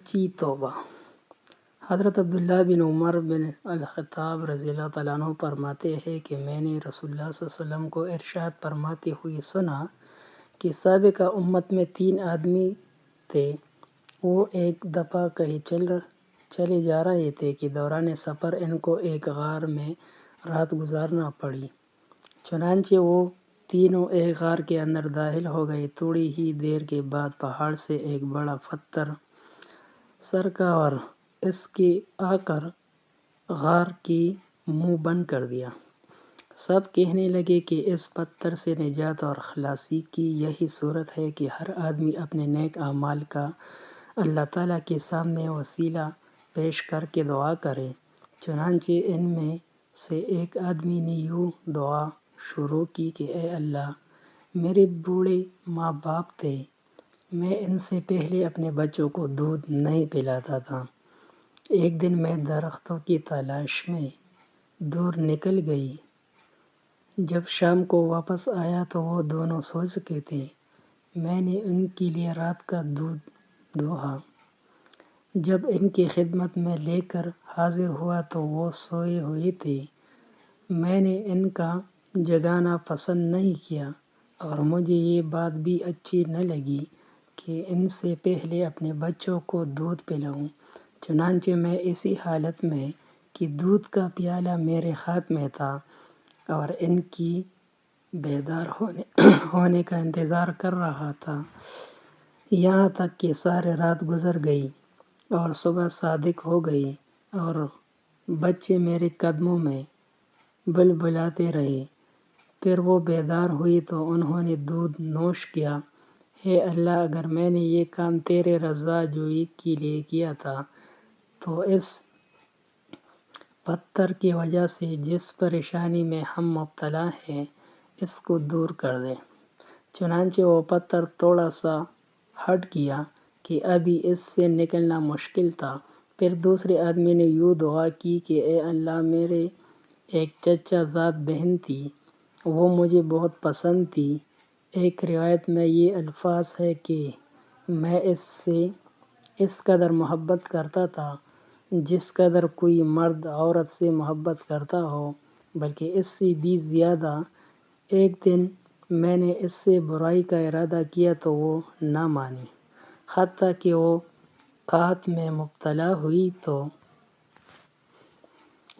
سچی توبہ۔ حضرت عبداللہ بن عمر بن الخطاب رضی اللہ تعالیٰ عنہ فرماتے ہیں کہ میں نے رسول اللہ صلی اللہ علیہ وسلم کو ارشاد فرماتے ہوئے سنا کہ سابقہ امت میں 3 آدمی تھے۔ وہ ایک دفعہ کہیں چلے جا رہے تھے کہ دوران سفر ان کو ایک غار میں رات گزارنا پڑی۔ چنانچہ وہ تینوں ایک غار کے اندر داخل ہو گئے۔ تھوڑی ہی دیر کے بعد پہاڑ سے ایک بڑا پتھر سرکا اور اس کے آ کر غار کی منہ بند کر دیا۔ سب کہنے لگے کہ اس پتھر سے نجات اور خلاصی کی یہی صورت ہے کہ ہر آدمی اپنے نیک اعمال کا اللہ تعالیٰ کے سامنے وسیلہ پیش کر کے دعا کرے۔ چنانچہ ان میں سے ایک آدمی نے یوں دعا شروع کی کہ اے اللہ، میرے بوڑھے ماں باپ تھے، میں ان سے پہلے اپنے بچوں کو دودھ نہیں پلاتا تھا۔ ایک دن میں درختوں کی تلاش میں دور نکل گئی۔ جب شام کو واپس آیا تو وہ دونوں سو چکے تھے۔ میں نے ان کے لیے رات کا دودھ دوہا۔ جب ان کی خدمت میں لے کر حاضر ہوا تو وہ سوئے ہوئے تھے۔ میں نے ان کا جگانا پسند نہیں کیا اور مجھے یہ بات بھی اچھی نہ لگی کہ ان سے پہلے اپنے بچوں کو دودھ پلاؤں۔ چنانچہ میں اسی حالت میں کہ دودھ کا پیالہ میرے ہاتھ میں تھا اور ان کی بیدار ہونے کا انتظار کر رہا تھا، یہاں تک کہ ساری رات گزر گئی اور صبح صادق ہو گئی اور بچے میرے قدموں میں بلبلاتے رہے۔ پھر وہ بیدار ہوئی تو انہوں نے دودھ نوش کیا۔ اے اللہ، اگر میں نے یہ کام تیرے رضا جوئی کے لیے کیا تھا تو اس پتھر کی وجہ سے جس پریشانی میں ہم مبتلا ہیں اس کو دور کر دے۔ چنانچہ وہ پتھر تھوڑا سا ہٹ گیا کہ ابھی اس سے نکلنا مشکل تھا۔ پھر دوسرے آدمی نے یوں دعا کی کہ اے اللہ، میرے ایک چچا زاد بہن تھی، وہ مجھے بہت پسند تھی۔ ایک روایت میں یہ الفاظ ہے کہ میں اس سے اس قدر محبت کرتا تھا جس قدر کوئی مرد عورت سے محبت کرتا ہو، بلکہ اس سے بھی زیادہ۔ ایک دن میں نے اس سے برائی کا ارادہ کیا تو وہ نہ مانی، حتیٰ کہ وہ قحط میں مبتلا ہوئی تو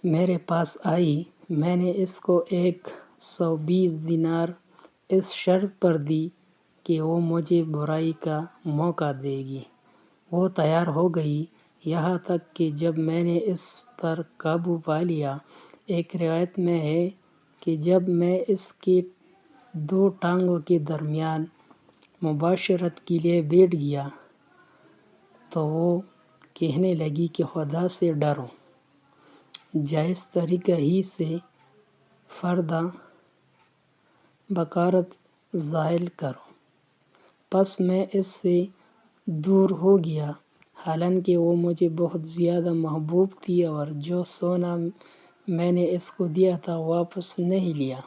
میرے پاس آئی۔ میں نے اس کو 120 دینار اس شرط پر دی کہ وہ مجھے برائی کا موقع دے گی۔ وہ تیار ہو گئی، یہاں تک کہ جب میں نے اس پر قابو پا لیا۔ ایک روایت میں ہے کہ جب میں اس کے 2 ٹانگوں کے درمیان مباشرت کے لیے بیٹھ گیا تو وہ کہنے لگی کہ خدا سے ڈرو، جائز طریقہ ہی سے پردہ بکارت ظاہر کرو۔ پس میں اس سے دور ہو گیا، حالانکہ وہ مجھے بہت زیادہ محبوب تھی اور جو سونا میں نے اس کو دیا تھا واپس نہیں لیا۔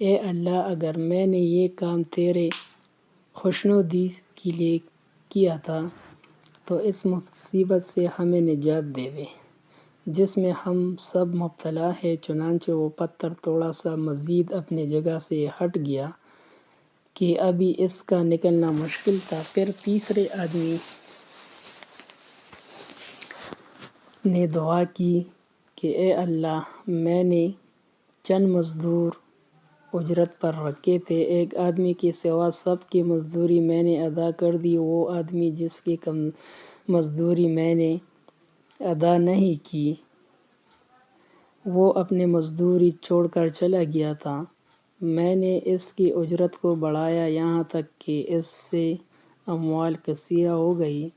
اے اللہ، اگر میں نے یہ کام تیرے خوشنودی کے لیے کیا تھا تو اس مصیبت سے ہمیں نجات دے دے جس میں ہم سب مبتلا ہیں۔ چنانچہ وہ پتھر تھوڑا سا مزید اپنی جگہ سے ہٹ گیا کہ ابھی اس کا نکلنا مشکل تھا۔ پھر تیسرے آدمی نے دعا کی کہ اے اللہ، میں نے چند مزدور اجرت پر رکھے تھے، ایک آدمی کے سوا سب کی مزدوری میں نے ادا کر دی۔ وہ آدمی جس کی مزدوری میں نے ادا نہیں کی وہ اپنی مزدوری چھوڑ کر چلا گیا تھا۔ میں نے اس کی اجرت کو بڑھایا یہاں تک کہ اس سے اموال کثیرہ ہو گئی۔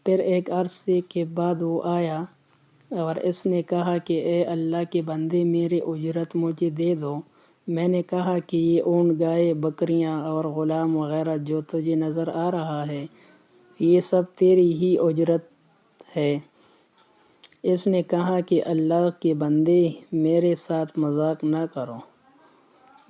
پھر ایک عرصے کے بعد وہ آیا اور اس نے کہا کہ اے اللہ کے بندے، میری اجرت مجھے دے دو۔ میں نے کہا کہ یہ اونٹ، گائے، بکریاں اور غلام وغیرہ جو تجھے نظر آ رہا ہے، یہ سب تیری ہی اجرت ہے۔ اس نے کہا کہ اللہ کے بندے، میرے ساتھ مذاق نہ کرو۔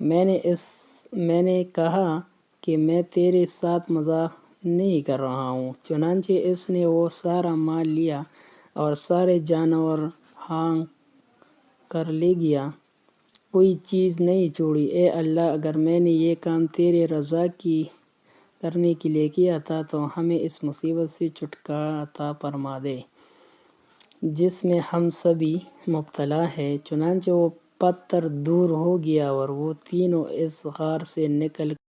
میں نے کہا کہ میں تیرے ساتھ مذاق نہیں کر رہا ہوں۔ چنانچہ اس نے وہ سارا مال لیا اور سارے جانور ہانک کر لے گیا، کوئی چیز نہیں چھوڑی۔ اے اللہ، اگر میں نے یہ کام تیرے رضا کی کرنے کے لیے کیا تھا تو ہمیں اس مصیبت سے چھٹکارا عطا فرما دے جس میں ہم سبھی مبتلا ہیں۔ چنانچہ وہ پتھر دور ہو گیا اور وہ تینوں اس غار سے نکل